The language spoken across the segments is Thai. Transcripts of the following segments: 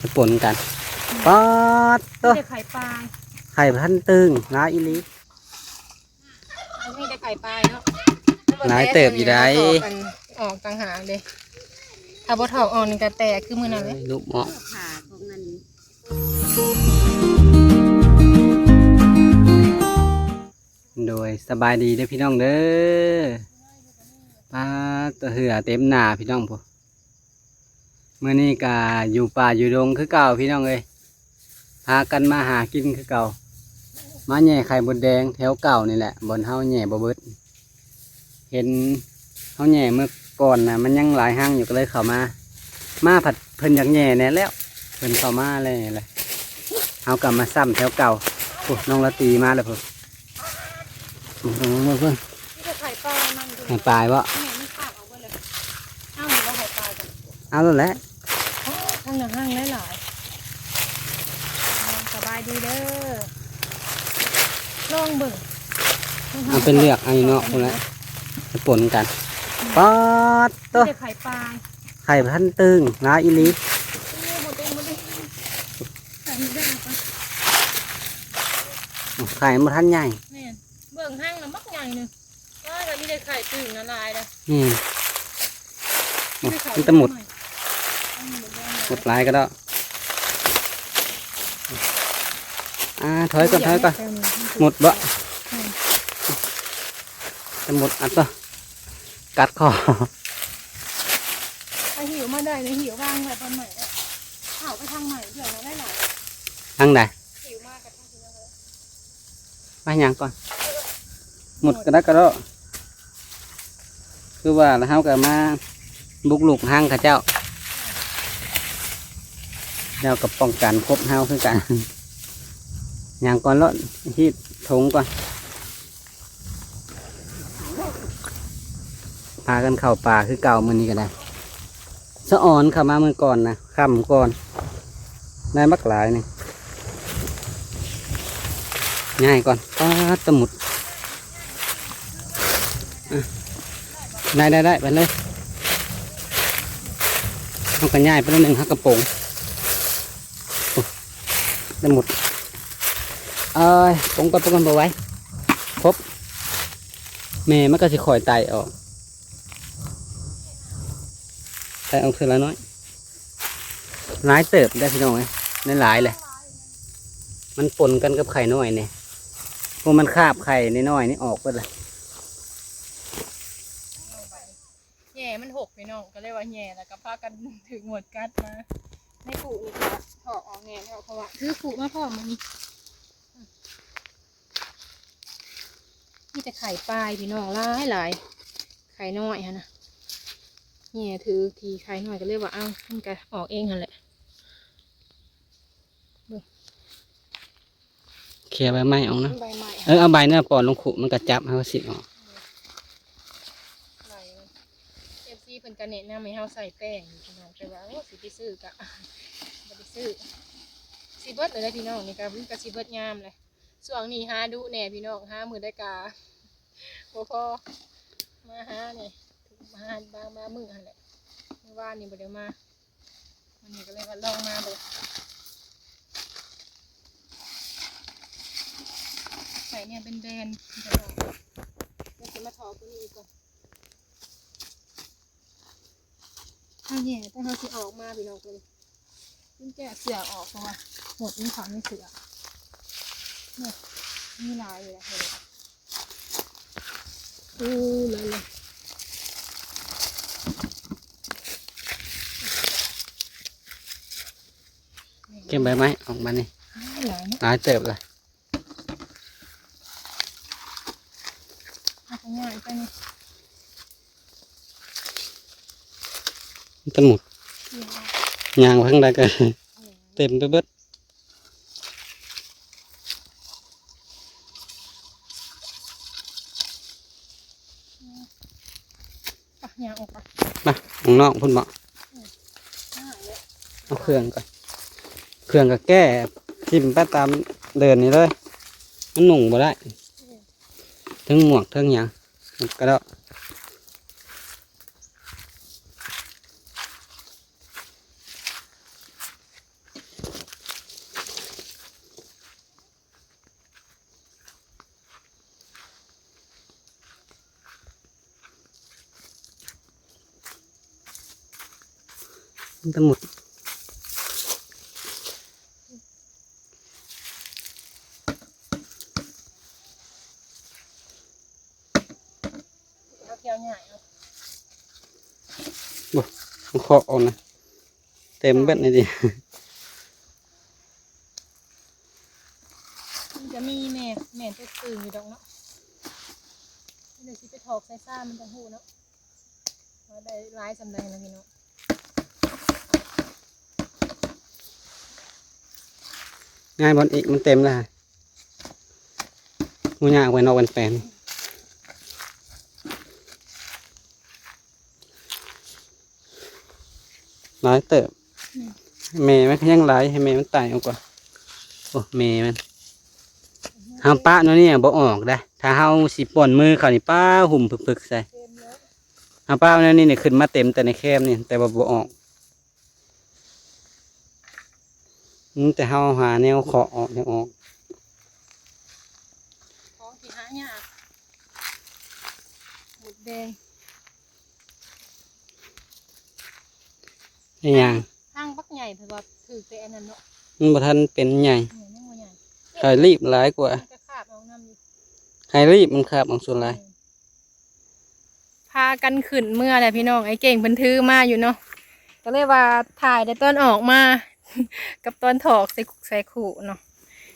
จะปนกันป๊อดตัว แต่ไข่ปลา ไข่พันตึงร้ายอีลี มีแต่ไข่ปลาเนาะ หลายเติบอยู่ได้ ออกต่างหากเลยถ้าบ่ถอกออกนี่ก็แตกคือมือนั่นเลย ลูกหมอ ขาของมัน โดยสบายดีเด้อพี่น้องเด้อปลาตัวเหือเต็มหน้าพี่น้องพวกเมื่อนี้ก็อยู่ป่าอยู่ดงคือเก่าพี่น้องเอ้ยพากันมาหากินคือเก่ามาแหน่ไข่มดแดงแถวเก่านี่แหละบนเฮาแหน่บ่เบิดเห็นเฮาแหน่เมื่อก่อนนะมันยังหลายห้างอยู่ก็เลยเข้ามาผัดเพิ่นอยากแหน่แน่แล้วเพิ่นเข้ามาเลยเฮากลับมาซ้ำแถวเก่าโอ้น้องละตีมาแล้วเพิ่นเพิ่น มีแต่ไข่ปลามัน ให้ปลายวะ แม่ไม่ขาดออกไปเลยอ้าวหนูว่าไข่ปลากัน เอาแล้วแหละ ทั้งหนังห้างหลายสบายดีเด้อลองเบิ่ง เอาเป็นเลือกเอาอยู่เนาะคนละจะปนกันป๊อด มี ตัว แต่ไข่ปลา ไข่พันตึงร้ายอีลี หมดเลยไข่ไม่ได้ปะ ไข่มาทันใหญ่ แม่เบิ่งห้างน่ะมักใหญ่นึงว่าแต่มีแต่ไข่ตื่นละลายเลย นี่มันจะหมดลายก็ได้ถอยก่อนหมดบ่จะหมดอัดตัวกัดคอ ถ้าหิวมาได้เลยหิวว่างแบบตอนใหม่เนี่ยเผาไปทางใหม่เดี๋ยวเราได้หลาย ทางใด หิวมากกับทางที่เราเลย ไปยังก่อนหมดก็ได้ก็ได้คือว่าแล้วเฮาก็มาบุกลุกห้างข้าเจ้าเรากับป้องกันครบเฮาคือกันอย่างก่อนเลาะที่ถงก่อนพากันเข้าป่าคือเก่ามื้อนี้ก็ได้สะอ่อนเข้ามาเมื่อก่อนนะค่ำก่อนได้มักหลายหนึ่งง่ายก่อนป้าตะหมุดได้ไปเลยเอากระง่ายไปแล้วหนึ่งฮักกระโปงตะหมุดปงกันบ่ไว้ครบแม่มันก็สิคอยไตออกไตออกเท่าน้อยหลายเติบได้พี่น้องนั่นหลายเลยมันปนกันกับไข่น้อยเนี่ยพวกมันคาบไข่น้อยนี่ออกไปเลย แย่มันหกพี่น้องก็เลยว่าแย่แล้วก็พากันถึงหมดกัดมาในขู่นี่ก็ถอกออกแง่ถอกเพราะว่าคือขู่มาพ่อมันมีแต่ไข่ปลายพี่น้องหลายไข่น้อยฮะนะเนี่ยถือทีไข่น้อยก็เรียกว่าเอามันก็ออกเองนั่นแหละ เคลียร์ใบไม้ออกนะ ใบไม้ เอาใบเนี่ยปอนลงขุมันกระจับให้เขาสิออก ไหลเอฟซีเพิ่นกันเน็ตนะไม่เฮาใส่แป้งพี่น้องแต่ว่าโอ้สิไปซื้อกะบ่ได้ซื้อสิเบิดเลยพี่น้องนี่ก็มันก็สิเบิดยามเลยช่วงนี้หาดุแน่พี่น้องหามื้อได้กาบ่พอมาหานี่มาหามามื้อหั่นแหละเมื่อวานนี่บ่ได้มาวันนี้ก็เลยว่าลองมาเบิ่งใส่เนี่ยเป็นแบรนด์พี่น้องเดี๋ยวสิมาถอตัวนี้ก่อนถ้าแย่ถ้าเขาสิออกมาพี่น้องเลยยิ่งแกะเสือออกเพราะว่าหมดมีความไม่เสือเนี่ยมีลายอยู่แล้วเลยเลยเก็บใบไม้ออกมานี่ หลายเนาะ หลายเติบเลย เอาไปง่ายไปนี่ ตะหมุดยางข้างใดก็เต็มไปเบิด ปะยางออกปะ มาข้างนอกพุ่นบอกเอาเครื่องก่อนเครื่องก็แก้ทิ่มไปตามเดินนี่เลยมันหนุ่งบ่ได้ทั้งหมวกทั้งหยางก็ได้ เ มันจะหมด เอาเกี่ยวใหญ่เอา มันเคาะเอานะเต็มเบ็ดเลยดิ มันจะมีแม่ตัวตื่นอยู่ดอกเนาะเดี๋ยวสิไปถอกใส่ซ่ามันจะหูเนาะว่าได้ร้ายสำใดนะพี่น้อง ง่ายบอลอีกมันเต็มแล้วงูยากไว้นอกกันแปลนหลายเติบเมย์มันยังหลายให้เมย์มันตายเอากว่าโอ้เมย์มันห้ามป้าเนาะเนี่ยบ่ออกได้ถ้าเฮาสิป่นมือเขานี่ป้าหุ่มปึกๆใส่ เต็มแล้ว ห้ามป้าเนาะนี่ขึ้นมาเต็มแต่ในแคมนี่แต่ว่าบ่ออกแต่เฮาหาแนวเคาะออกยังออก ของที่หายากหมดแดง ไอ้หยัง ห้างบักใหญ่เพราะว่าถือแต่อันนั้นเนาะ มันบ่ทันเป็นใหญ่ เนี่ยยังบ่ใหญ่ ใครรีบหลายกว่า มันก็คาบเอาน้ำอยู่ ใครรีบมันขาบของส่วนหลาย พากันขึ้นเมื่อแหละพี่น้องไอ้เก่งเพิ่นถือมาอยู่เนาะก็เลยว่าถ่ายแต่ตอนออกมา กับตอนถอกใส่ขู่เนาะ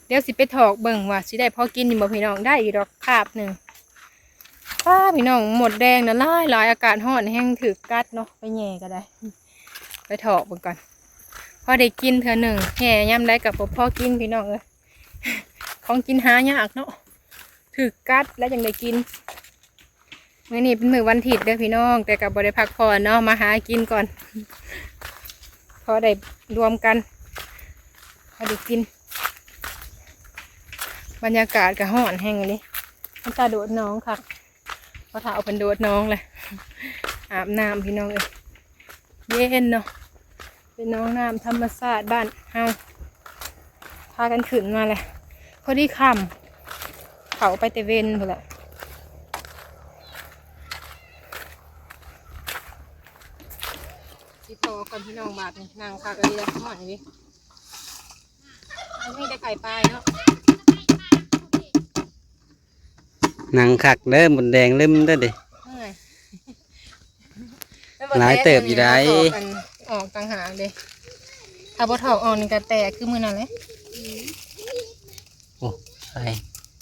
เดี๋ยวสิไปถอกเบิ่งว่าสิได้พอกินอยู่บ่พี่น้องได้อีกดอกคาบหนึ่งป้าพี่น้องหมดแดงนะหลายอากาศร้อนแห้งถือกัดเนาะไปแย่ก็ได้ ไปถอกเบิ่งก่อนพอได้กินเทื่อหนึ่งแห่ย่ำได้กับพ่อกินพี่น้องเอ้ย ของกินหายากเนาะถือกัดแล้วยังได้กินมื้อนี้เป็นมื้อวันอาทิตย์เด้อพี่น้องแต่กับบ่ได้พักผ่อนเนาะมาหากินก่อน พอได้รวมกันพอได้กิน บรรยากาศก็ร้อนแห้งเลยมันตาโดดน้องค่ะพอถ้าเอาเป็นโดดน้องเลย อาบน้ำพี่น้องเอ้ยเย็นเนาะเป็นน้องน้ำธรรมชาติบ้านเฮาพากันขึ้นมาเลยพอดีค่ำเขาไปเตเวนพุ่นแหละที่พอคนพี่น้องบาดนี่นางพากันดีแล้วห่อนนี่มันไม่ได้ไก่ปลายเนาะ หนังขักเริ่มบนแดงเริ่มได้ดิ หลายเติบอยู่ได้ ออกต่างหากเลยถ้าบ่ถอกออกนี่ก็แตกคือมือนั่นเลย โอ้ใช่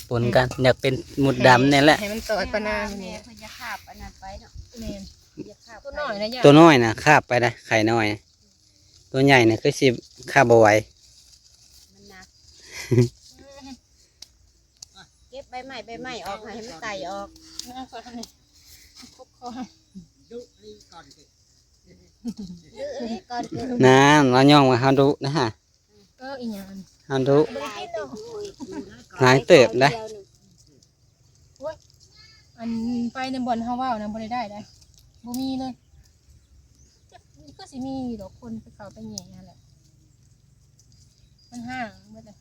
ปนกันอยากเป็นหมุดดำเนี่ยแหละ ให้มันตอดปะนาง แม่ นี่ เพิ่นจะคาบอันนั้นไปเนาะ แม่น จะคาบ ตัวน้อยนะย่า ตัวน้อยนะคาบไปได้ไข่น้อย ตัวใหญ่นะคือสิคาบเอาไว้ มันหนักเก็บใบไม้ออกให้มันไต่ออก น้าขอทำนี่คุกคอ ดื้อนี่ก่อนเกิด น้ำเราย่องว่าเฮาดุนะฮะ อีหยังอัน เฮาดุ หลายตัว หลายเติบได้ อันไปในบ่อนเฮาว่าวนะบ่ได้ได้บ่มีเลยก็สิมีดอกคนไปเขาไปแหย่นั่นแหละมันห่างเบิดเลย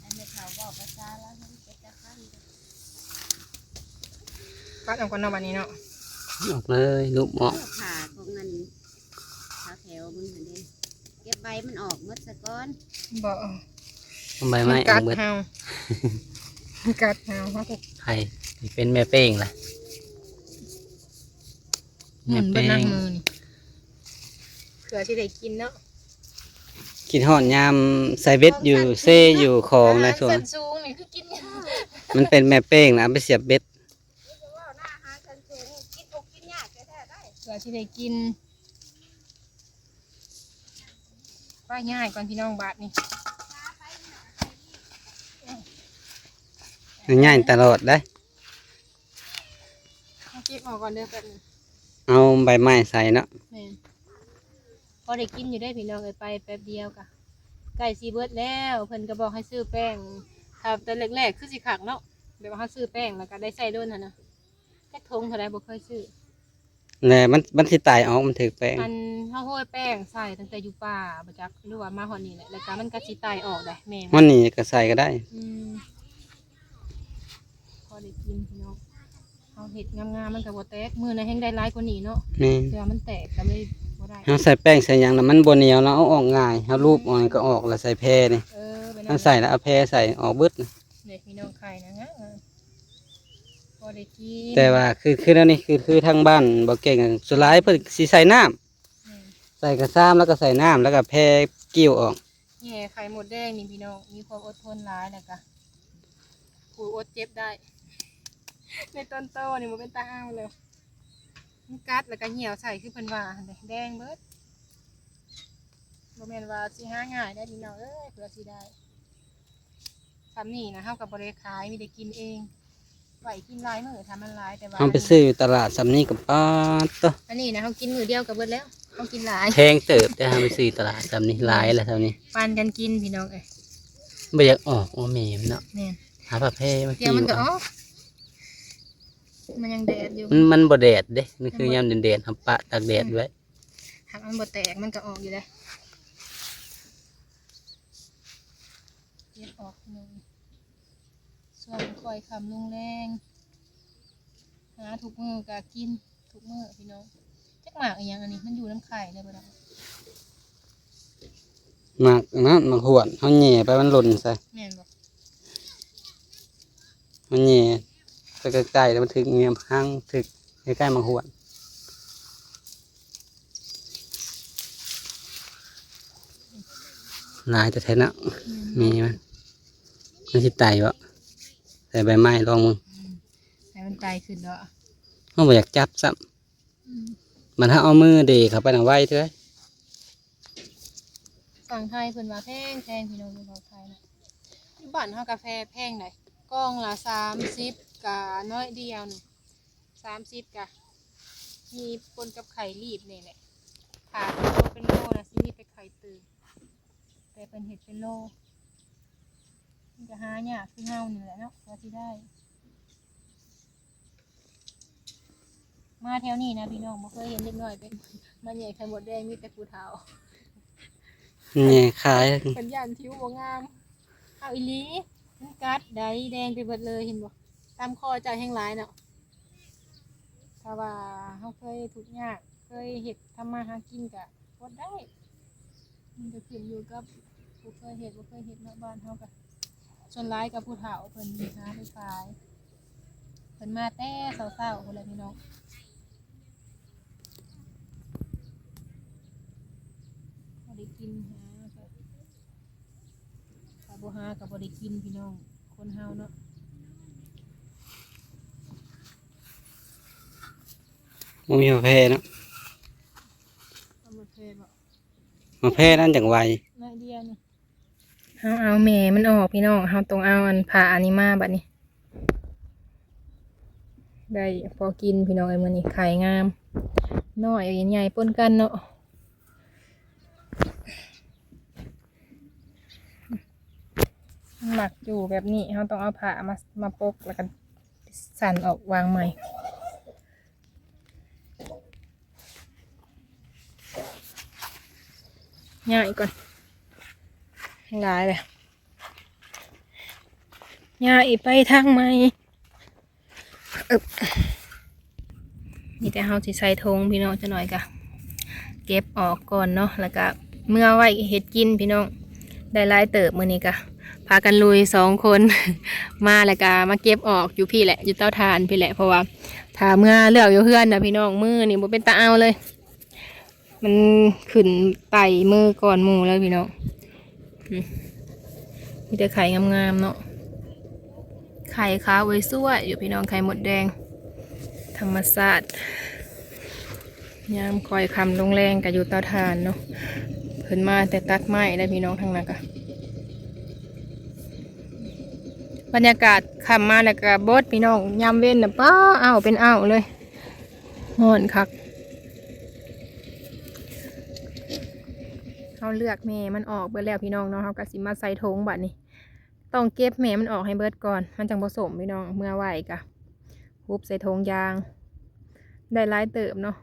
อันนี้เขาบอกภาษาแล้วมันจะคัน ปัดเอาก่อนเนาะบัดนี้เนาะ ออกเลยลูกออก ผ่าของเงินแถวมึงเห็นดิเก็บใบมันออกหมดซะก่อน บ่ ใบไม้อ กั อ ด กเบิด เฮากัดเฮาเขาก็ ไข่เป็นแม่เป้งล่ะ หมุ แม่ นเบิด เป้ หน้าง ง มือนี่เผื่อสิได้กินเนาะ คิดฮอดยามใส่เบ็ดอยู่เซ่อยู่ของนะส่วน ส้นสูงนี่คือกิน มันเป็นแม่เป้งนะเอาไปเสียบเบ็ด เผื่อสิได้กินป้าง่ายก่อนพี่น้องบาทนี่ ง่ายๆตลอดได้ เอาเก็บออกก่อนเด้อแป๊บนึง เอาใบไม้ใส่เนาะ แม่นพอได้กินอยู่ได้พี่น้องเอ้ยไปแป๊บเดียวกะไก่ซีเบิร์ดแล้วเพิ่นก็บอกให้ซื้อแป้งครับแต่แรกๆคือสิขักเนาะเดี๋ยวว่าเขาซื้อแป้งแล้วก็ได้ใส่โดนหั่นนะแค่ทงเท่าไรบ่เคยซื้อ แล้วมันสิตายออกมันถือแป้ง อันเขาโห้ยแป้งใส่ตั้งแต่อยู่ป่าบ่จักหรือว่ามาฮอดนี่แหละแล้วก็มันก็สิตายออกได้แม่น มันนี่ก็ใส่ก็ได้ อืมพอได้กินพี่น้อง เอาเห็ดงามๆมันก็บ่แตกมือนะแห้งได้ร้ายกว่านี้เนาะ แม่น เดี๋ยวมันแตกก็เลยบ่ได้ เฮาใส่แป้งใส่หยังแล้วมันบ่เหนียวแล้วเอาออกง่ายเฮาลูบออกนี่ก็ออกแล้วใส่แพรนี่ ไปนั่ ถ้าน ใส่แล้วเอาแพรใส่ออกเบิดนะ เด็กมีน้องไข่นะงะพอได้กิน แต่ว่าคือแล้วนี่คือทางบ้านบ่เก่งอะสุดท้ายเพิ่นสิใส่น้ำใส่กระซ้ำแล้วก็ใส่น้ำแล้วก็แพรกิ้วออก แง่ไข่หมดแดงนี่พี่น้องมีความอดทนร้ายแล้วก็ผู้อดเจ็บได้ ในต้นโตนี่มันเป็นตาอ้าวเลยมันกัดแล้วก็เหี่ยวใส่คือเพิ่นว่าแดงเบิดบ่แม่นว่าสิหาง่ายได้พี่น้องเอ้ยเพื่อสิได้ทำนี่นะเฮากับบ่ได้ขายมีแต่กินเองไหวกินหลายมื้อทำมันหลายแต่ว่า เฮาไปซื้ออยู่ตลาดสำนี้กับป้าดตัว อันนี้นะเฮากินมื้อเดียวก็เบิดแล้วเฮากินหลาย แพงเติบแต่เฮาไปซื้อตลาดสำนี้หลายแล้วเท่านี้ ปันกันกินพี่น้องเอ้ย บ่อยากออกแม่มันเนาะ แม่น หาผ้าแพรมา เดี๋ยว กิ้ว มันก็อ เอา อกมันยังแดดอยู่ มันบ่แดดเด้นี่คือยามแดดๆเฮาปะตากแดดไว้ หากมันบ่แตกมันก็ออกอยู่เลยเย็บออกหนึ่งส่วนคอยคำลุงแรงหาทุกมือก็กินทุกมือพี่น้องจักหมากอีหยังอันนี้มันอยู่น้ำไข่เลยบ่ได้ หมักนะหมักหวนเฮาแหน่ไปมันหล่นใส่ แม่นบ่ เฮาแหน่ไปใกล้ๆแล้วมันถึงเงียบห้างถึกใกล้ๆหมักหวนหลายแต่แท้เนาะมีมันสิไตบ่ใส่ใบไม้ลองมึง ให้มันตายขึ้นเนาะ เฮาบ่อยากจับซ้ำมันถ้าเอามือเดะเข้าไปน่ะไว้เถอะ ฝั่งไทยเพิ่นว่าแพงพี่น้องอยู่ฝั่งไทยนะอยู่บ้านเฮากาแฟแพงได้กล่องละ30กะน้อยเดียวนี่30กะมีปนกับไข่รีบนี่แหละขาดเป็นโลนะสิมีแต่ไข่ตื่นแต่เป็นเห็ดเป็นโลมันจะหายากคือเฮานี่แหละเนาะว่าสิได้ มาแถวนี้นะพี่น้องบ่เคยเห็นเด็กน้อยเป็นมันใหญ่ไข่หมดแดงมีแต่ผู้เฒ่า แหน่ขาย เป็นยันทิวบ่งามเอาอีหลีมันกัดได้แดงไปเบิดเลยเห็นบ่ตามคอใจแห้งหลายเนาะถ้าว่าเฮาเคยทุกข์ยากเคยเฮ็ดทำมาหากินก็อดได้มันก็ขึ้นอยู่กับผู้เคยเฮ็ดบ่เคยเฮ็ดเนาะบ้านเฮาก็ส่วนหลายกับผู้เฒ่าเพิ่นหาไปขายเพิ่นมาแต่เช้าๆพุ่นแหละพี่น้องบ่ได้กินหาก็ถ้าบ่หาก็บ่ได้กินพี่น้องคนเฮาเนาะ บ่มีผ้าแพรเนาะ เอามาเพบ่ ผ้าแพรนั่นจังไว น้อยเดียวนี่เอาแม่มันออกพี่น้องเฮาต้องเอาอันผ่าอันนี้มาบัดนี้ ได้พอกินพี่น้องไอ้มื้อนี้ไข่งามน้อยใหญ่ๆปนกันเนาะหมักอยู่แบบนี้เฮาต้องเอาผ้ามาปกแล้วก็สั่นออกวางใหม่ง่ายก่อนหลายเลยง่ายไปทางใหม่นี่แต่เฮาสิใส่ธงพี่น้องจะหน่อยกะเก็บออกก่อนเนาะแล้วก็เมื่อไว้เฮ็ดกินพี่น้องได้หลายเติบมื้อนี้กะพากันลุย2 คน มาแล้วก็มาเก็บออกอยู่พี่แหละอยู่เตาถ่านพี่แหละเพราะว่าถ้าเมื่อเลือกอยู่เพื่อนนะพี่น้องมือนี่บ่เป็นตาเอาเลย มันขึ้นไต่มือก่อนหมู่แล้วพี่น้องมีแต่ไข่งามๆเนาะไข่ขาวไว้ซั่วอยู่พี่น้องไข่หมดแดงธรรมชาติยามคอยคำลงแรงกับอยู่เตาถ่านเนาะเพิ่นมาแต่ตัดไม้ได้พี่น้องทางนั้นกะบรรยากาศคำมาแล้วก็บดพี่น้องยามเว้นน่ะป้าอ้าวเป็นอ้าวเลยฮ้อนคักเขาเลือกแม่มันออกเบิดแล้วพี่น้องเนาะเขาก็สิมาใส่ถุงบัดนี้ต้องเก็บแม่มันออกให้เบิดก่อนมันจังผสมพี่น้องเมื่อไหวกะฮุบใส่ถุงยางได้หลายเติบเนาะ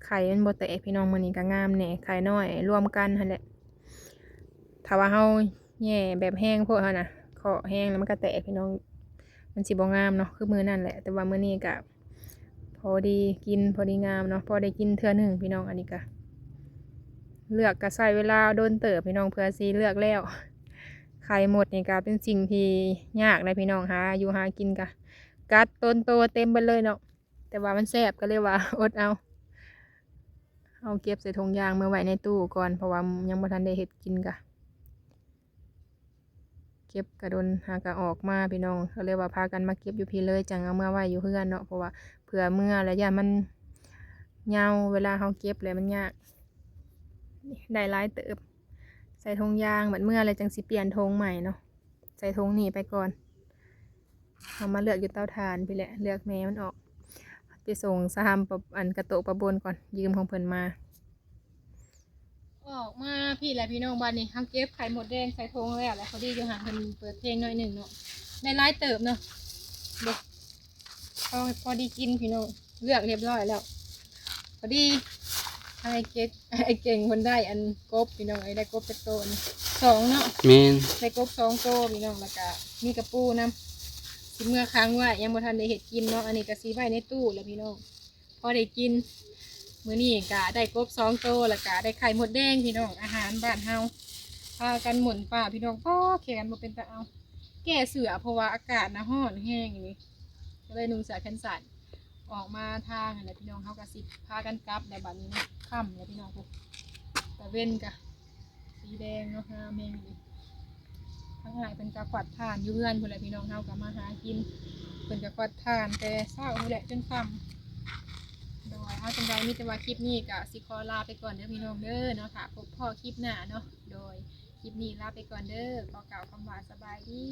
ไข่มันบ่แตกพี่น้องมื้อนี้ก็งามแหน่ไข่น้อยรวมกันหั่นแหละถ้าว่าเฮาแย่แบบแห้งพวกเฮาน่ะเคาะแห้งแล้วมันก็แตกพี่น้อง มันสิบ่งามเนาะคือมื้อนั่นแหละแต่ว่ามื้อนี้ก็พอดีกินพอดีงามเนาะพอได้กินเทื่อหนึ่งพี่น้องอันนี้ก็เลือกก็ใช้เวลาโดนเติบพี่น้องเพื่อสิเลือกแล้วไข่หมดนี่ก็เป็นสิ่งที่ยากเลยพี่น้องหาอยู่หากินก็กัดต้นโตเต็มไปเลยเนาะแต่ว่ามันแซ่บก็เลยว่า อดเอาเก็บใส่ถุงยางมาไว้ในตู้ก่อนเพราะว่ายังบ่ทันได้เฮ็ดกินกะเก็บกระดนหากะออกมาพี่น้องเขาเรียกว่าพากันมาเก็บอยู่พี่เลยจังเอามาไว้อยู่เฮือนเนาะเพราะว่าเผื่อเมื่อแล้วย่ามันเหงาเวลาเขาเก็บเลยมันยากได้หลายเติบใส่ถุงยางเหมือนเมื่ออะไรจังสิเปลี่ยนถุงใหม่เนาะใส่ถุงนี่ไปก่อนเอามาเลือกอยู่เตาถ่านพี่แหละเลือกแม่มันออกไปส่งสหามอันกระโตกประบนก่อนยืมของเพิ่นมาออกมาพี่แหละพี่น้องบ้านนี้เขาเก็บไข่หมดแดงใส่ทงแล้วแหละเขาดีอยู่ห่างกันเปิดเพลงหน่อยหนึ่งเนาะได้ไล่เติบเนาะเด็กพอดีกินพี่น้องเลือกเรียบร้อยแล้วพอดีไอ้เก่งคนได้อันกบพี่น้องไอ้ได้กบเป็นโตนสองเนาะ แมน ได้กบ2 โตพี่น้องแล้วก็มีกระปูน้ำสิเมื่อค้างไว้ยังบ่ทันได้เห็ดกินเนาะอันนี้ก็สีไว้ในตู้แล้วพี่น้องพอได้กินมื้อนี้ก็ได้กบ2 โตแล้วก็ได้ไข่มดแดงพี่น้องอาหารบ้านเฮาพากันหมุนป่าพี่น้องพ่อแขนบ่เป็นตาเอาแก้เสือเพราะว่าอากาศนะร้อนแห้งอย่างนี้ก็เลยนุ่งเสื้อแขนสั้นออกมาทางนั่นแหละพี่น้องเฮาก็สิพากันกลับในบัดนี้ค่ำแล้วพี่น้องพวกตะเว้นก็สีแดงเนาะงามแม่งดีทั้งหลายเป็นกระขวัดทานอยู่เพื่อนพุ่นแหละพี่น้องเฮาก็มาหากินเป็นกระขวัดทานแต่เช้าพุ่นแหละจนค่ำ โดยเอาจังใดมีแต่ว่าคลิปนี้ก็สิขอลาไปก่อนเด้อพี่น้องเด้อเนาะค่ะพบพ่อคลิปหน้าเนาะโดยคลิปนี้ลาไปก่อนเด้อขอกล่าวคำว่าสบายดี